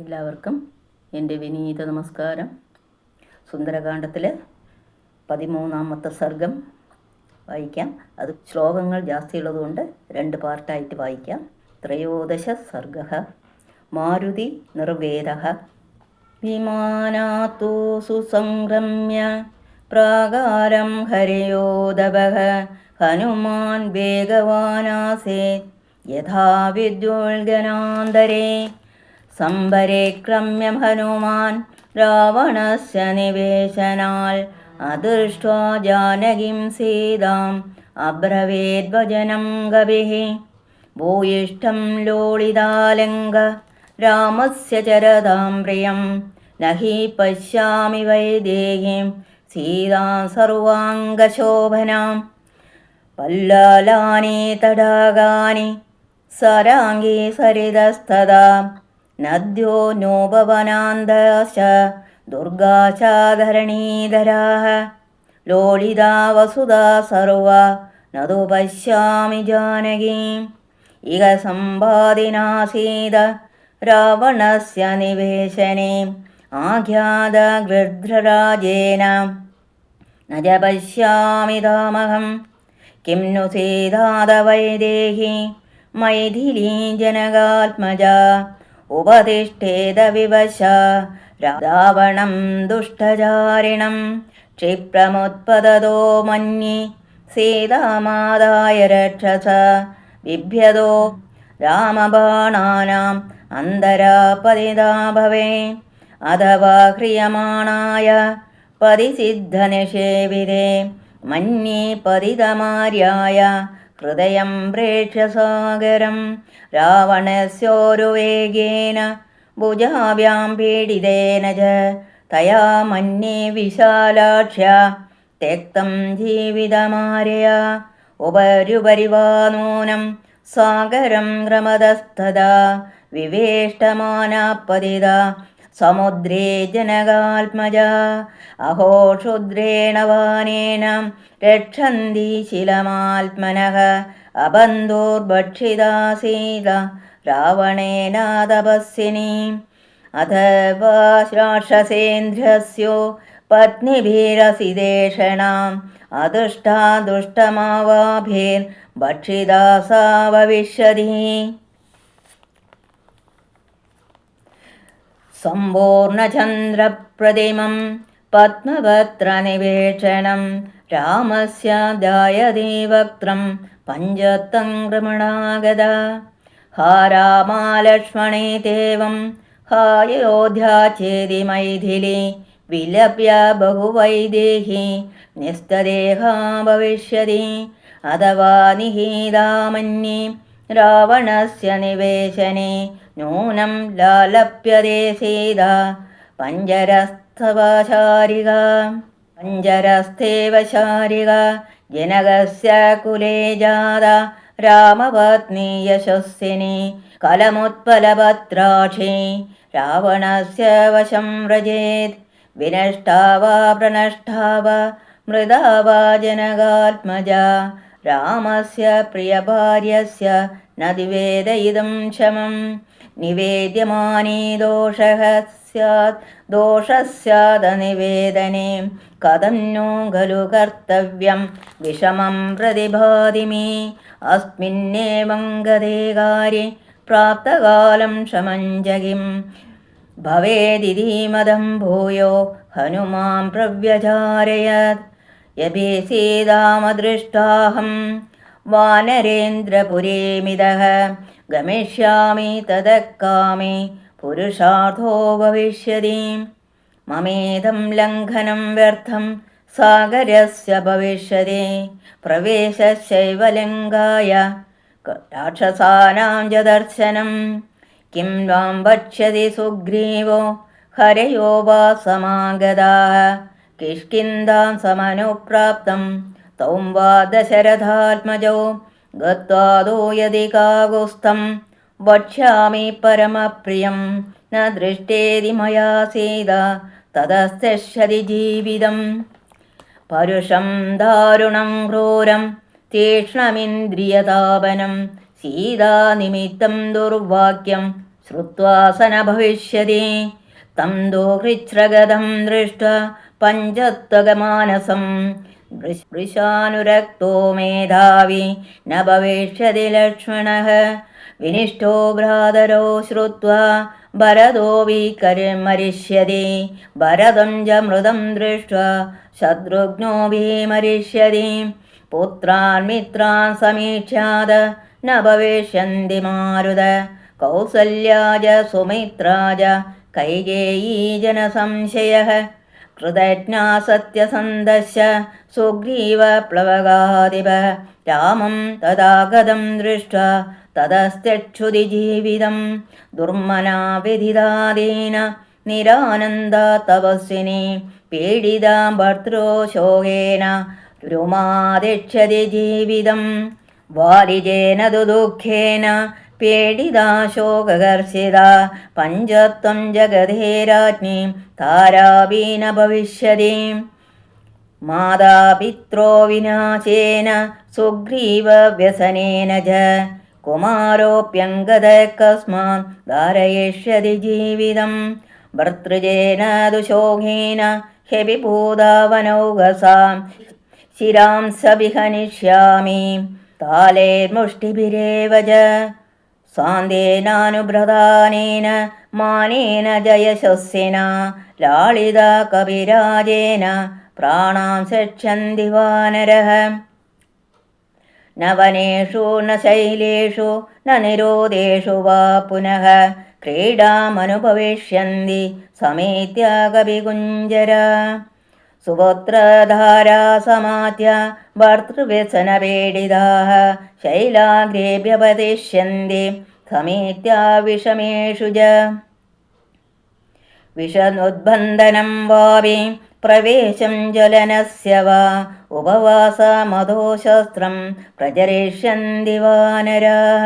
എല്ലാവർക്കും എൻ്റെ വിനീത നമസ്കാരം. സുന്ദരകാന്ഡത്തിലെ 13ാമത്തെ സർഗം വായിക്കാം. അത് ശ്ലോകങ്ങൾ ജാസ്തിയുള്ളതുകൊണ്ട് 2 പാർട്ടായിട്ട് വായിക്കാം. ത്രയോദശ സർഗഃ. മാരുതി നിർവേദഃ. വിമാനാത്തു സുസംക്രമ്യ പ്രാകാരം ഹരയോദവഃ ഹനുമാൻ വേഗവാനാസേത് യഥാ വിദ്യുൽഗനാന്തരേ സംഭരേ ക്രമ്യം ഹനുമാൻ രാവണസ്യ നിവേശനാൽ അദൃഷ്ട്വാ ജാനകിം സീതാം അബ്രവീദ്വചനം കവിഃ ഭൂയിഷ്ഠം ലോളിതാലങ്ക രാമസ്യ ചരതാം പ്രിയം നഹി പശ്യാമി വൈദേഹീം സീതാം സർവാംഗശോഭനാം പല്ലാലാനി തടാകാനി സരാംഗീ സരിതസ്തദാ നദ്യോ നോപവനാന്തശ്ച ദുർഗാചാധരണീധരാഃ ലോളിതാ വസുധാ സർവാ നതു പശ്യാമി ജാനകീം ഇക സമ്പാദിനാസീത രാവണസ്യ നിവേശനേ ആഖ്യാത ഗൃധ്രരാജേന ന ച പശ്യാമി താമഹം കിം नु സീതാത വൈദേഹി മൈഥിലീ ജനകാത്മജാ ഉപതിഷ്ഠേത വിവശ രാവണം ദുഷ്ടചാരിണം ക്ഷിപ്രമുത്പതതോ മന്യേ സീതാമാദായ രക്ഷസ ബിഭ്യതോ രാമബാണാനാം അന്തരാ പതിതാ ഭവേ അഥവാ ഹ്രിയമാണായ പതിസിദ്ധനിഷേവിതേ മന്യേ പതിതമാര്യായ ഹൃദയം പ്രേക്ഷ്യസാഗരം രാവണസ്യോരുവേഗേന ഭുജാഭ്യാം പീഡിതേന ച തയാ മന്യേ വിശാലാക്ഷ്യ തെക്തം ജീവിതമാരയ ഉപരുപരി വാ നൂനം സാഗരം ക്രമതസ്തദാ വിവേഷ്ടമാനാപതിത സമുദ്രേ ജനകാത്മജ അഹോ ക്ഷുദ്രേണ വാനേന രക്ഷന്തി ശിലമാത്മനഃ അബന്ധോർഭക്ഷിതാ സീത രാവണേന തപസ്വിനി അഥവാ രാക്ഷസേന്ദ്രസ്യോ പത്നിഭിരസിദേഷണാം അദുഷ്ടാ ദുഷ്ടമാവാഭിർ ഭക്ഷിതാ സാ ഭവിഷ്യതി സമ്പൂർണചന്ദ്രപ്രതിമം പത്മപത്രനിവേക്ഷണം രാമസ്യ ധ്യായതി വക്ത്രം പഞ്ചത്തം കൃമണാഗത ഹാ രാമാലക്ഷ്മണേതേവം ഹായോധ്യാ ചേതി മൈഥിലി വിലപ്യ ബഹുവൈദേഹി നിസ്തദേഹാ ഭവിഷ്യതി അഥവാ നിഹീതാമന്യേ രാവണസ്യ നിവേശനേ നൂനം ലാലപ്യതേ സീത പഞ്ചരസ്ഥേവ ശാരിക ജനകസ്യ കുലേ ജാത രാമപത്നി യശസ്വിനി കലമുത്പലപത്രാക്ഷി രാവണസ്യ വശം വ്രജേത് വിനഷ്ടാ വാ പ്രനഷ്ടാ വാ മൃതാ വാ ജനകാത്മജ രാമസ്യ പ്രിയഭാര്യസ്യ ന നിവേദയിതും ക്ഷമം നിവേദ്യമാനീ ദോഷസ്യാദനിവേദനേ കഥം നോ ഖലു കർത്തവ്യം വിഷമം പ്രതിഭാതി മേ അസ്മിന്നേവം ഗതേ കാര്യേ പ്രാപ്തകാലം ക്ഷമം ജഗിം ഭവേദിതി മദം ഭൂയോ ഹനുമാൻ പ്രവ്യചാരയത് യഭി സീതാമദൃഷ്ടാഹം വാനരേന്ദ്രപുരേമിതഃ ഗമിഷ്യാമി തദക്കാമേ പുരുഷാർത്ഥോ ഭവിഷ്യതി മമേദം ലംഘനം വ്യർത്ഥം സാഗരസ്യ ഭവിഷ്യതി പ്രവേശശൈവ ലങ്കായ രാക്ഷസാനാം ച ദർശനം കിം ത്വാം വക്ഷ്യതി സുഗ്രീവോ ഹരയോ വാ സമാഗതാഃ കിഷ്കിന്ധാം സമനുപ്രാപ്തം തൗം വാ ദശരഥാത്മജോ ഗത്വാ യദി കാകുസ്ഥം വക്ഷ്യാമി പരമപ്രിയം ന ദൃഷ്ടേതി മയാ സീത തതസ്തിഷ്യതി ജീവിതം പരുഷം ദാരുണം ക്രൂരം തീക്ഷ്ണമിന്ദ്രിയതാപനം സീതാനിമിത്തം ദുർവാക്യം ശ്രുത്വാ स न भविष्यति तं दोहृच्छ्रगदं दृष्ट्वा पञ्चत्वगमानसं वृषानुरक्तो मेधावी न भविष्यति लक्ष्मणः विनिष्टो भ्रातरो श्रुत्वा भरतो विकर्मरिष्यति भरतं च मृदं दृष्ट्वा शत्रुघ्नो विमरिष्यति पुत्रान् मित्रान् समीक्ष्याद न भविष्यन्ति मारुत कौसल्या च सुमित्रा च कैकेयी जनसंशयः कृतज्ञा सत्यसन्धश्च सुग्रीवप्लवगादिपः रामं तदागतं दृष्ट्वा ततस्त्यक्षुधि जीवितं दुर्मना विधिदादीन निरानन्दा तपस्विनी पीडिता भर्तृ शोकेन रुमादिच्छति जीवितं वारिजेन तु दुःखेन पीडिता शोकगर्षिता पञ्चत्वं जगधे राज्ञी तारापि न भविष्यति मातापित्रो विनाशेन सुग्रीवव्यसनेन च कुमारोऽप्यङ्गदः कस्मात् धारयिष्यति जीवितं भर्तृजेन तु शोकेन ह्यभिभूतावनौघसां शिरांस विहनिष्यामि तालेर्मुष्टिभिरेव च सान्देनानुभ्रदानेन मानेन जयशस्येना लालिता कविराजेन प्राणां सक्षन्ति वानरः न वनेषु न शैलेषु न निरोधेषु वा पुनः क्रीडामनुभविष्यन्ति समेत्य कविकुञ्जरा सुपुत्रधारा समात्य भर्तृव्यसनपीडिताः शैलाग्रेभ्यपतिष्यन्ति समेत्य विषमेषु च विषनुद्बन्धनं वापि प्रवेशं ज्वलनस्य वा उपवासमधो शस्त्रं प्रचरिष्यन्ति वानराः।